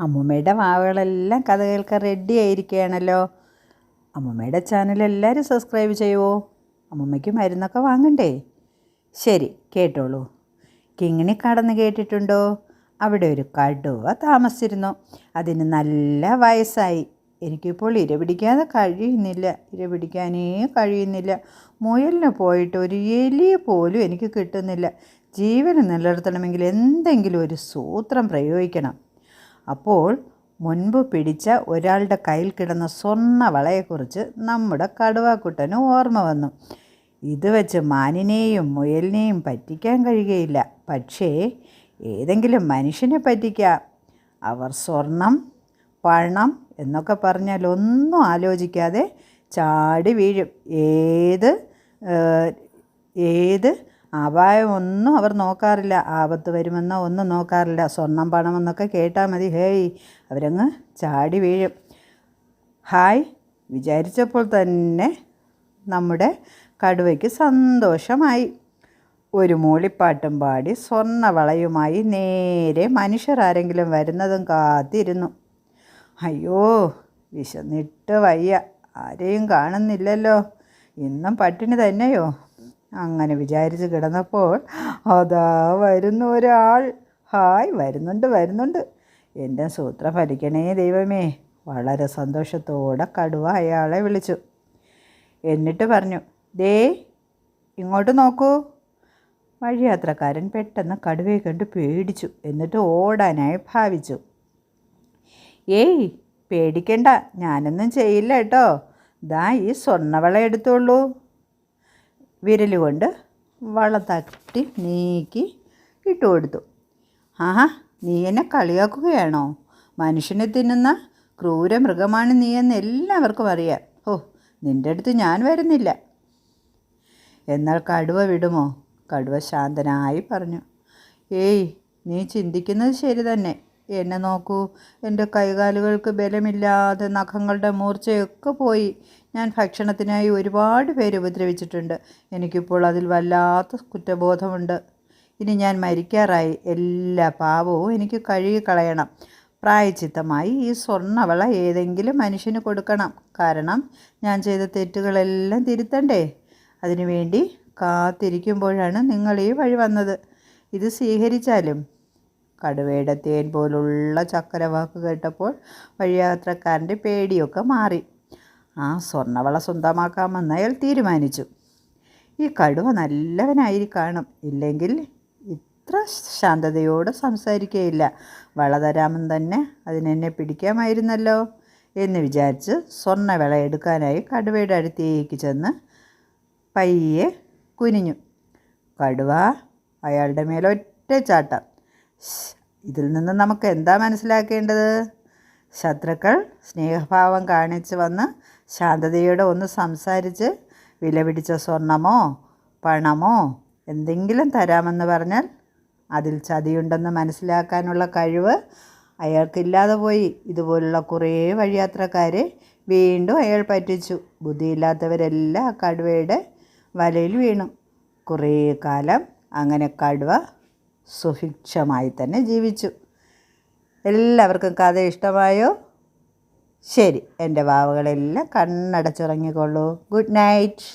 അമ്മൂമ്മയുടെ വാവകളെല്ലാം കഥ കേൾക്കാൻ റെഡി ആയിരിക്കുകയാണല്ലോ. അമ്മൂമ്മയുടെ ചാനൽ എല്ലാവരും സബ്സ്ക്രൈബ് ചെയ്യുമോ? അമ്മൂമ്മയ്ക്ക് മരുന്നൊക്കെ വാങ്ങണ്ടേ? ശരി, കേട്ടോളൂ. കിങ്ങിണിക്കാടെന്ന് കേട്ടിട്ടുണ്ടോ? അവിടെ ഒരു കടുവ താമസിച്ചിരുന്നു. അതിന് നല്ല വയസ്സായി. എനിക്കിപ്പോൾ ഇരപിടിക്കാനേ കഴിയുന്നില്ല. മുയലിന് പോയിട്ട് ഒരു എലി പോലും എനിക്ക് കിട്ടുന്നില്ല. ജീവന് നിലനിർത്തണമെങ്കിൽ എന്തെങ്കിലും ഒരു സൂത്രം പ്രയോഗിക്കണം. അപ്പോൾ മുൻപ് പിടിച്ച ഒരാളുടെ കയ്യിൽ കിടന്ന സ്വർണ്ണ വളയെക്കുറിച്ച് നമ്മുടെ കടുവാക്കുട്ടന് ഓർമ്മ വന്നു. ഇത് വെച്ച് മാനിനെയും മുയലിനെയും പറ്റിക്കാൻ കഴിയുകയില്ല. പക്ഷേ ഏതെങ്കിലും മനുഷ്യനെ പറ്റിക്കാം. അവർ സ്വർണം, പണം എന്നൊക്കെ പറഞ്ഞാൽ ഒന്നും ആലോചിക്കാതെ ചാടി വീഴും. ഏത് അപായമൊന്നും അവർ നോക്കാറില്ല. ആപത്ത് വരുമെന്നോ ഒന്നും നോക്കാറില്ല. സ്വർണം, പണമെന്നൊക്കെ കേട്ടാൽ മതി, ഹേയ് അവരങ്ങ് ചാടി വീഴും. ഹായ് വിചാരിച്ചപ്പോൾ തന്നെ നമ്മുടെ കടുവയ്ക്ക് സന്തോഷമായി. ഒരു മൂളിപ്പാട്ടും പാടി സ്വർണ്ണവളയുമായി നേരെ മനുഷ്യരാരെങ്കിലും വരുന്നതും കാത്തിരുന്നു. അയ്യോ, വിശന്നിട്ട് വയ്യ, ആരെയും കാണുന്നില്ലല്ലോ, ഇന്നും പട്ടിണി തന്നെയോ? അങ്ങനെ വിചാരിച്ച് കിടന്നപ്പോൾ അതാ വരുന്നു ഒരാൾ. ഹായ്, വരുന്നുണ്ട്. എൻ്റെ സൂത്രം ഫലിക്കണേ ദൈവമേ. വളരെ സന്തോഷത്തോടെ കടുവ അയാളെ വിളിച്ചു. എന്നിട്ട് പറഞ്ഞു, ദേ ഇങ്ങോട്ട് നോക്കൂ. വഴിയാത്രക്കാരൻ പെട്ടെന്ന് കടുവയെ കണ്ട് പേടിച്ചു. എന്നിട്ട് ഓടാനായി ഭാവിച്ചു. ഏയ് പേടിക്കണ്ട, ഞാനൊന്നും ചെയ്യില്ല കേട്ടോ. ദാ ഈ സ്വർണ്ണവള എടുത്തോളൂ. വിരലുകൊണ്ട് വള തട്ടി നീക്കി ഇട്ടു കൊടുത്തു. ആഹാ, നീ എന്നെ കളിയാക്കുകയാണോ? മനുഷ്യനെ തിന്നുന്ന ക്രൂര മൃഗമാണ് നീ എന്ന് എല്ലാവർക്കും അറിയാം. ഓ, നിൻ്റെ അടുത്ത് ഞാൻ വരുന്നില്ല. എന്നാൽ കടുവ വിടുമോ? കടുവ ശാന്തനായി പറഞ്ഞു, ഏയ് നീ ചിന്തിക്കുന്നത് ശരി തന്നെ. എന്നെ നോക്കൂ, എൻ്റെ കൈകാലുകൾക്ക് ബലമില്ലാതെ നഖങ്ങളുടെ മൂർച്ചയൊക്കെ പോയി. ഞാൻ ഭക്ഷണത്തിനായി ഒരുപാട് പേര് ഉപദ്രവിച്ചിട്ടുണ്ട്. എനിക്കിപ്പോൾ അതിൽ വല്ലാത്ത കുറ്റബോധമുണ്ട്. ഇനി ഞാൻ മരിക്കാറായി. എല്ലാ പാപവും എനിക്ക് കഴുകിക്കളയണം. പ്രായച്ചിത്തമായി ഈ സ്വർണ്ണവള ഏതെങ്കിലും മനുഷ്യന് കൊടുക്കണം. കാരണം ഞാൻ ചെയ്ത തെറ്റുകളെല്ലാം തിരുത്തണ്ടേ? അതിനുവേണ്ടി കാത്തിരിക്കുമ്പോഴാണ് നിങ്ങൾ ഈ വഴി വന്നത്. ഇത് സ്വീകരിച്ചാലും. കടുവയുടെ തേൻ പോലുള്ള ചക്കരവാക്ക് കേട്ടപ്പോൾ വഴിയാത്രക്കാരൻ്റെ പേടിയൊക്കെ മാറി. ആ സ്വർണ്ണവള സ്വന്തമാക്കാമെന്ന് അയാൾ തീരുമാനിച്ചു. ഈ കടുവ നല്ലവനായി കാണും, ഇല്ലെങ്കിൽ ഇത്ര ശാന്തതയോടെ സംസാരിക്കുകയില്ല. വള തരാമെന്ന് തന്നെ അതിനെന്നെ പിടിക്കാമായിരുന്നല്ലോ എന്ന് വിചാരിച്ച് സ്വർണ്ണവള എടുക്കാനായി കടുവയുടെ അടുത്തേക്ക് ചെന്ന് പയ്യെ കുനിഞ്ഞു. കടുവ അയാളുടെ മേലൊറ്റ ചാട്ടം. ഇതിൽ നിന്ന് നമുക്ക് എന്താ മനസ്സിലാക്കേണ്ടത്? ശത്രുക്കൾ സ്നേഹഭാവം കാണിച്ച് വന്ന് ശാന്തതയോടെ ഒന്ന് സംസാരിച്ച് വിലപിടിച്ച സ്വർണമോ പണമോ എന്തെങ്കിലും തരാമെന്ന് പറഞ്ഞാൽ അതിൽ ചതിയുണ്ടെന്ന് മനസ്സിലാക്കാനുള്ള കഴിവ് അയാൾക്കില്ലാതെ പോയി. ഇതുപോലുള്ള കുറേ വഴിയാത്രക്കാരെ വീണ്ടും അയാൾ പറ്റിച്ചു. ബുദ്ധിയില്ലാത്തവരെല്ലാം ആ കടുവയുടെ വലയിൽ വീണു. കുറേ കാലം അങ്ങനെ കടുവ സുഭിക്ഷമായി തന്നെ ജീവിച്ചു. എല്ലാവർക്കും കഥ ഇഷ്ടമായോ? ശരി, എൻ്റെ വാവുകളെല്ലാം കണ്ണടച്ചുറങ്ങിക്കൊള്ളൂ. Good night.